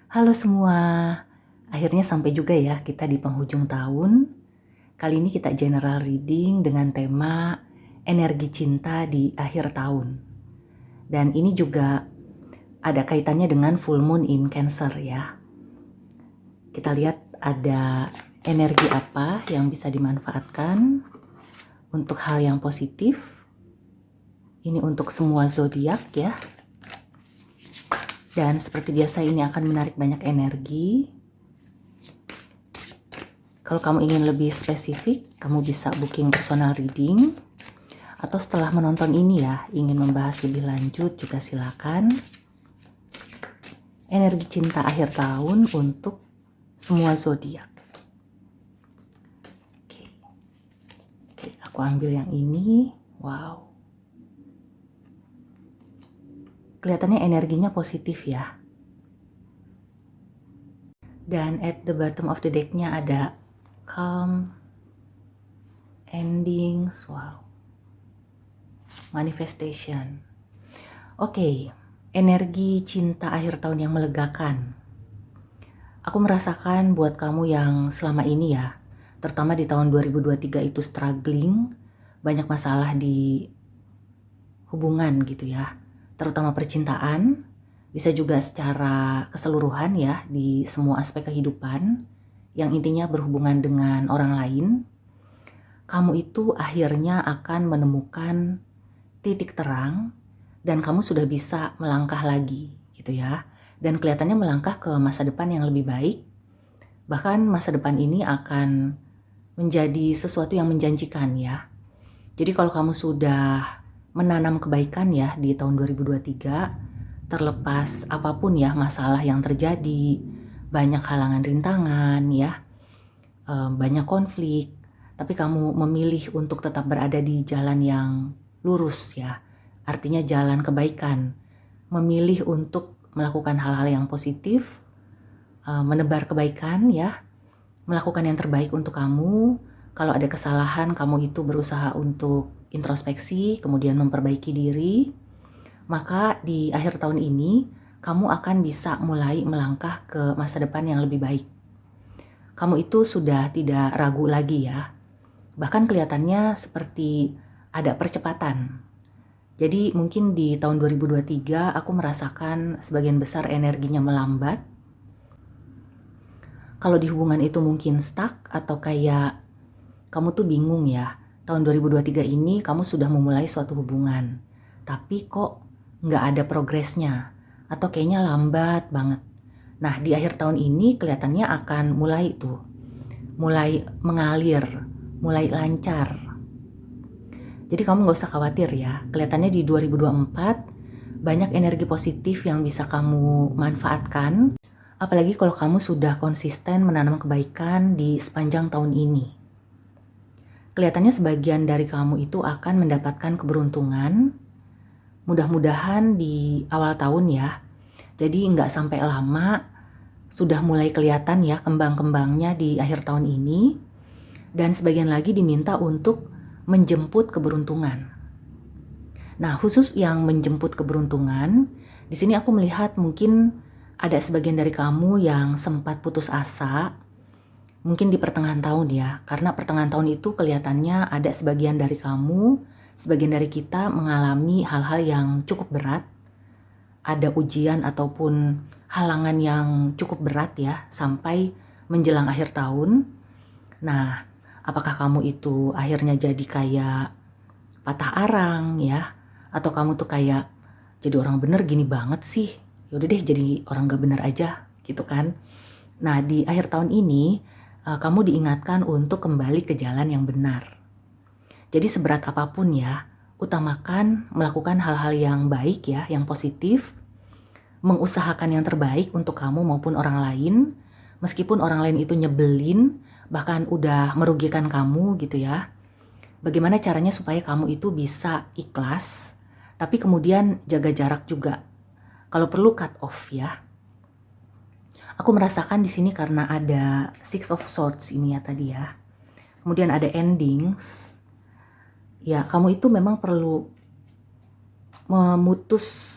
Halo semua, akhirnya sampai juga ya kita di penghujung tahun. Kali ini kita general reading dengan tema energi cinta di akhir tahun. Dan ini juga ada kaitannya dengan full moon in Cancer ya. Kita lihat ada energi apa yang bisa dimanfaatkan untuk hal yang positif. Ini untuk semua zodiak ya. Dan seperti biasa ini akan menarik banyak energi. Kalau kamu ingin lebih spesifik, kamu bisa booking personal reading. Atau setelah menonton ini ya, ingin membahas lebih lanjut juga silakan. Energi cinta akhir tahun untuk semua zodiak. Oke, aku ambil yang ini. Wow. Kelihatannya energinya positif ya. Dan at the bottom of the deck-nya ada calm, endings, wow. Manifestation. Oke, energi cinta akhir tahun yang melegakan. Aku merasakan buat kamu yang selama ini ya, terutama di tahun 2023 itu struggling, banyak masalah di hubungan gitu ya, terutama percintaan, bisa juga secara keseluruhan ya di semua aspek kehidupan yang intinya berhubungan dengan orang lain. Kamu itu akhirnya akan menemukan titik terang dan kamu sudah bisa melangkah lagi gitu ya. Dan kelihatannya melangkah ke masa depan yang lebih baik. Bahkan masa depan ini akan menjadi sesuatu yang menjanjikan ya. Jadi kalau kamu sudah menanam kebaikan ya di tahun 2023, terlepas apapun ya masalah yang terjadi, banyak halangan rintangan ya, banyak konflik, tapi kamu memilih untuk tetap berada di jalan yang lurus ya, artinya jalan kebaikan, memilih untuk melakukan hal-hal yang positif, menebar kebaikan ya, melakukan yang terbaik untuk kamu. Kalau ada kesalahan, kamu itu berusaha untuk introspeksi, kemudian memperbaiki diri. Maka di akhir tahun ini, kamu akan bisa mulai melangkah ke masa depan yang lebih baik. Kamu itu sudah tidak ragu lagi ya. Bahkan kelihatannya seperti ada percepatan. Jadi mungkin di tahun 2023 aku merasakan sebagian besar energinya melambat. Kalau di hubungan itu mungkin stuck atau kayak kamu tuh bingung ya, tahun 2023 ini kamu sudah memulai suatu hubungan, tapi kok nggak ada progresnya, atau kayaknya lambat banget. Nah di akhir tahun ini kelihatannya akan mulai mengalir, mulai lancar. Jadi kamu nggak usah khawatir ya, kelihatannya di 2024 banyak energi positif yang bisa kamu manfaatkan, apalagi kalau kamu sudah konsisten menanam kebaikan di sepanjang tahun ini. Kelihatannya sebagian dari kamu itu akan mendapatkan keberuntungan, mudah-mudahan di awal tahun ya. Jadi nggak sampai lama, sudah mulai kelihatan ya kembang-kembangnya di akhir tahun ini. Dan sebagian lagi diminta untuk menjemput keberuntungan. Nah, khusus yang menjemput keberuntungan, di sini aku melihat mungkin ada sebagian dari kamu yang sempat putus asa, mungkin di pertengahan tahun ya, karena pertengahan tahun itu kelihatannya ada sebagian dari kamu, sebagian dari kita mengalami hal-hal yang cukup berat, ada ujian ataupun halangan yang cukup berat ya, sampai menjelang akhir tahun. Nah, apakah kamu itu akhirnya jadi kayak patah arang ya, atau kamu tuh kayak jadi orang bener gini banget sih, yaudah deh jadi orang gak bener aja gitu kan. Nah di akhir tahun ini kamu diingatkan untuk kembali ke jalan yang benar. Jadi seberat apapun ya, utamakan melakukan hal-hal yang baik ya, yang positif, mengusahakan yang terbaik untuk kamu maupun orang lain, meskipun orang lain itu nyebelin, bahkan udah merugikan kamu gitu ya. Bagaimana caranya supaya kamu itu bisa ikhlas, tapi kemudian jaga jarak juga. Kalau perlu cut off ya. Aku merasakan di sini karena ada Six of Swords ini ya tadi ya. Kemudian ada endings. Ya, kamu itu memang perlu memutus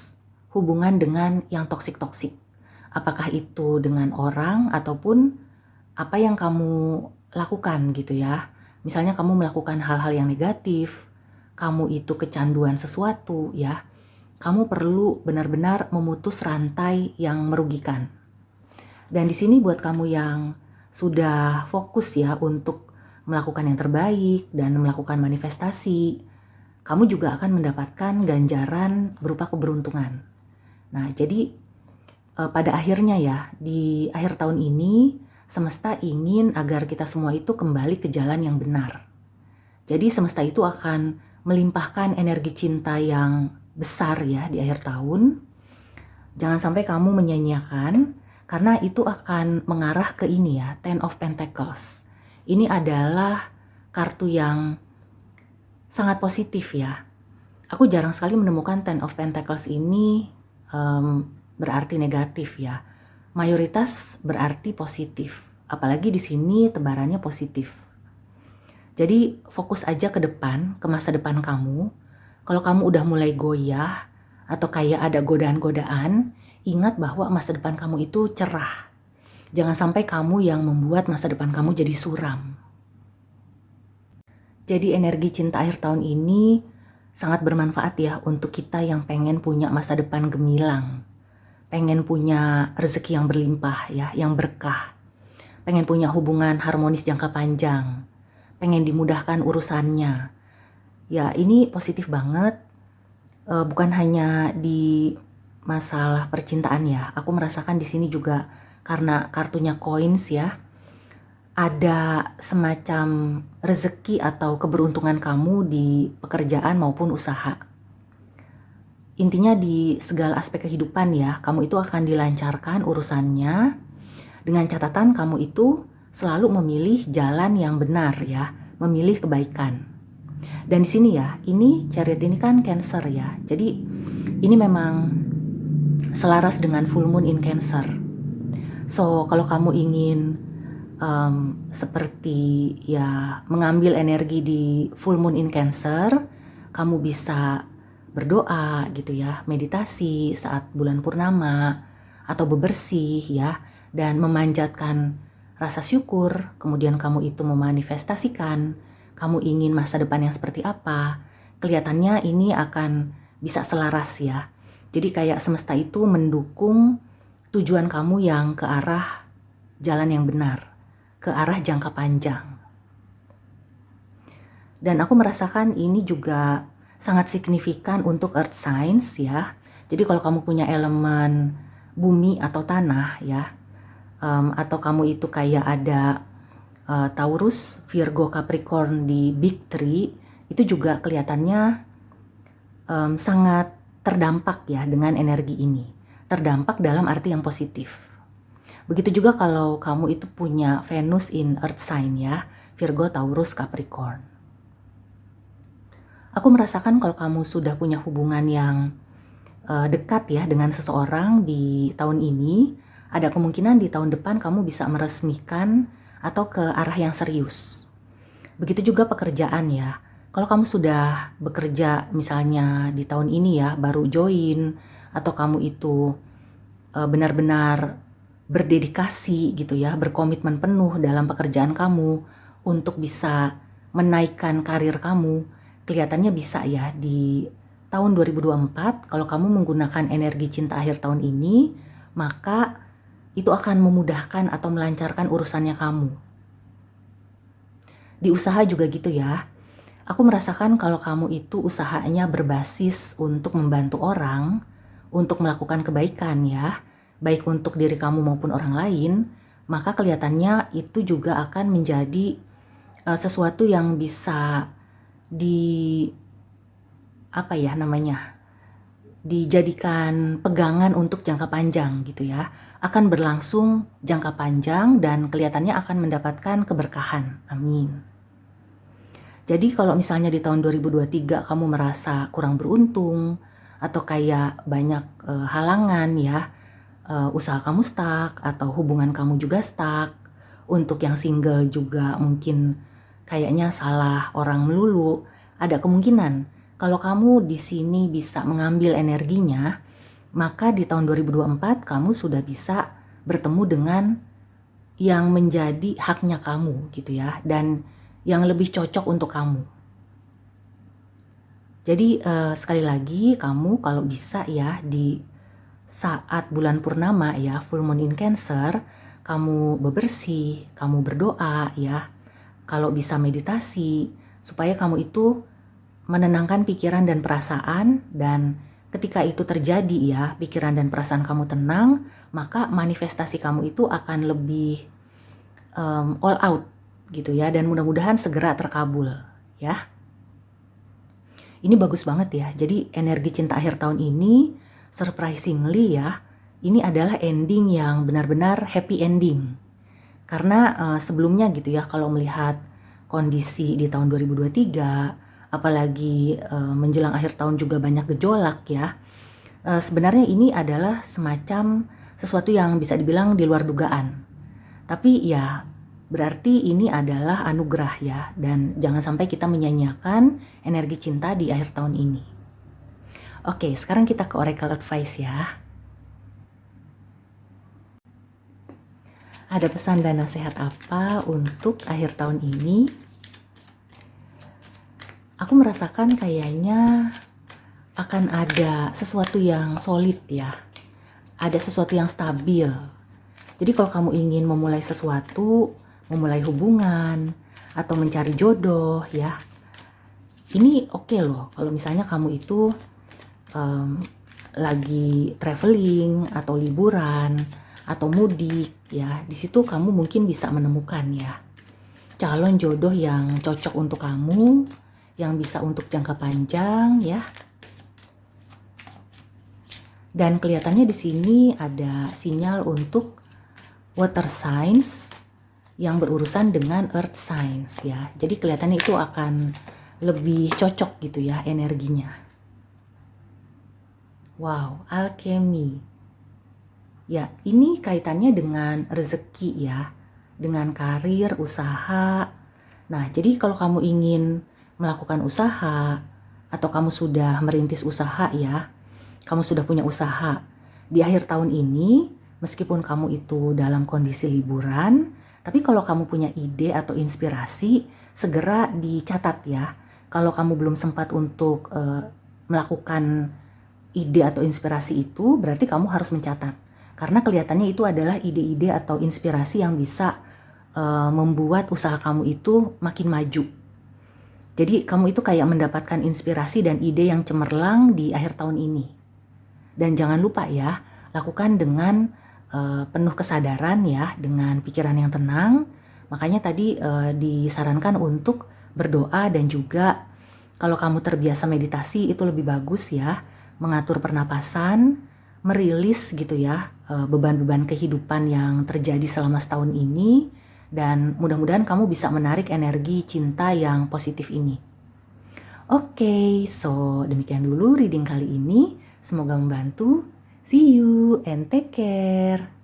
hubungan dengan yang toksik-toksik. Apakah itu dengan orang ataupun apa yang kamu lakukan gitu ya. Misalnya kamu melakukan hal-hal yang negatif, kamu itu kecanduan sesuatu ya. Kamu perlu benar-benar memutus rantai yang merugikan. Dan di sini buat kamu yang sudah fokus ya untuk melakukan yang terbaik dan melakukan manifestasi, kamu juga akan mendapatkan ganjaran berupa keberuntungan. Nah, jadi pada akhirnya ya, di akhir tahun ini semesta ingin agar kita semua itu kembali ke jalan yang benar. Jadi semesta itu akan melimpahkan energi cinta yang besar ya di akhir tahun. Jangan sampai kamu menyanyiakan, karena itu akan mengarah ke ini ya, Ten of Pentacles. Ini adalah kartu yang sangat positif ya. Aku jarang sekali menemukan Ten of Pentacles ini berarti negatif ya. Mayoritas berarti positif. Apalagi di sini tebarannya positif. Jadi fokus aja ke depan, ke masa depan kamu. Kalau kamu udah mulai goyah atau kayak ada godaan-godaan, ingat bahwa masa depan kamu itu cerah. Jangan sampai kamu yang membuat masa depan kamu jadi suram. Jadi energi cinta akhir tahun ini sangat bermanfaat ya untuk kita yang pengen punya masa depan gemilang. Pengen punya rezeki yang berlimpah ya, yang berkah. Pengen punya hubungan harmonis jangka panjang. Pengen dimudahkan urusannya. Ya ini positif banget. Bukan hanya di masalah percintaan ya. Aku merasakan di sini juga karena kartunya coins ya. Ada semacam rezeki atau keberuntungan kamu di pekerjaan maupun usaha. Intinya di segala aspek kehidupan ya, kamu itu akan dilancarkan urusannya. Dengan catatan kamu itu selalu memilih jalan yang benar ya, memilih kebaikan. Dan di sini ya, ini Chariot ini kan Cancer ya. Jadi ini memang selaras dengan full moon in Cancer. So kalau kamu ingin seperti ya mengambil energi di full moon in Cancer, kamu bisa berdoa gitu ya, meditasi saat bulan purnama atau bebersih ya, dan memanjatkan rasa syukur. Kemudian kamu itu memanifestasikan kamu ingin masa depan yang seperti apa. Kelihatannya ini akan bisa selaras ya. Jadi kayak semesta itu mendukung tujuan kamu yang ke arah jalan yang benar, ke arah jangka panjang. Dan aku merasakan ini juga sangat signifikan untuk earth signs ya. Jadi kalau kamu punya elemen bumi atau tanah ya, atau kamu itu kayak ada Taurus, Virgo, Capricorn di Big Three, itu juga kelihatannya sangat terdampak ya dengan energi ini. Terdampak dalam arti yang positif. Begitu juga kalau kamu itu punya Venus in Earth sign ya, Virgo, Taurus, Capricorn. Aku merasakan kalau kamu sudah punya hubungan yang dekat ya dengan seseorang di tahun ini, ada kemungkinan di tahun depan kamu bisa meresmikan atau ke arah yang serius. Begitu juga pekerjaan ya. Kalau kamu sudah bekerja misalnya di tahun ini ya, baru join, atau kamu itu benar-benar berdedikasi gitu ya, berkomitmen penuh dalam pekerjaan kamu untuk bisa menaikkan karir kamu, kelihatannya bisa ya di tahun 2024 kalau kamu menggunakan energi cinta akhir tahun ini, maka itu akan memudahkan atau melancarkan urusannya kamu. Di usaha juga gitu ya. Aku merasakan kalau kamu itu usahanya berbasis untuk membantu orang, untuk melakukan kebaikan ya, baik untuk diri kamu maupun orang lain, maka kelihatannya itu juga akan menjadi sesuatu yang bisa dijadikan pegangan untuk jangka panjang gitu ya, akan berlangsung jangka panjang dan kelihatannya akan mendapatkan keberkahan. Amin. Jadi kalau misalnya di tahun 2023 kamu merasa kurang beruntung atau kayak banyak halangan ya, usaha kamu stuck atau hubungan kamu juga stuck, untuk yang single juga mungkin kayaknya salah orang melulu, ada kemungkinan kalau kamu di sini bisa mengambil energinya, maka di tahun 2024 kamu sudah bisa bertemu dengan yang menjadi haknya kamu gitu ya, dan yang lebih cocok untuk kamu. Jadi sekali lagi kamu kalau bisa ya di saat bulan purnama ya, full moon in Cancer, kamu bebersih, kamu berdoa ya, kalau bisa meditasi, supaya kamu itu menenangkan pikiran dan perasaan, dan ketika itu terjadi ya, pikiran dan perasaan kamu tenang, maka manifestasi kamu itu akan lebih all out gitu ya, dan mudah-mudahan segera terkabul ya. Ini bagus banget ya, jadi energi cinta akhir tahun ini surprisingly ya, ini adalah ending yang benar-benar happy ending. Karena sebelumnya gitu ya, kalau melihat kondisi di tahun 2023, apalagi menjelang akhir tahun juga banyak gejolak ya, sebenarnya ini adalah semacam sesuatu yang bisa dibilang di luar dugaan. Tapi ya berarti ini adalah anugerah ya, dan jangan sampai kita menyanyiakan energi cinta di akhir tahun ini. Oke, sekarang kita ke Oracle Advice ya. Ada pesan dan nasihat apa untuk akhir tahun ini? Aku merasakan kayaknya akan ada sesuatu yang solid ya. Ada sesuatu yang stabil. Jadi kalau kamu ingin memulai sesuatu, memulai hubungan, atau mencari jodoh ya, ini oke loh kalau misalnya kamu itu lagi traveling atau liburan atau mudik ya, di situ kamu mungkin bisa menemukan ya calon jodoh yang cocok untuk kamu, yang bisa untuk jangka panjang ya. Dan kelihatannya di sini ada sinyal untuk water signs yang berurusan dengan earth signs ya. Jadi kelihatannya itu akan lebih cocok gitu ya energinya. Wow, alchemy. Ya, ini kaitannya dengan rezeki ya, dengan karir, usaha. Nah, jadi kalau kamu ingin melakukan usaha, atau kamu sudah merintis usaha ya, kamu sudah punya usaha, di akhir tahun ini, meskipun kamu itu dalam kondisi liburan, tapi kalau kamu punya ide atau inspirasi, segera dicatat ya. Kalau kamu belum sempat untuk melakukan ide atau inspirasi itu, berarti kamu harus mencatat. Karena kelihatannya itu adalah ide-ide atau inspirasi yang bisa membuat usaha kamu itu makin maju. Jadi kamu itu kayak mendapatkan inspirasi dan ide yang cemerlang di akhir tahun ini. Dan jangan lupa ya, lakukan dengan penuh kesadaran ya, dengan pikiran yang tenang. Makanya tadi disarankan untuk berdoa, dan juga kalau kamu terbiasa meditasi itu lebih bagus ya, mengatur pernapasan, merilis gitu ya beban-beban kehidupan yang terjadi selama setahun ini, dan mudah-mudahan kamu bisa menarik energi cinta yang positif ini. Oke, so demikian dulu reading kali ini. Semoga membantu. See you and take care.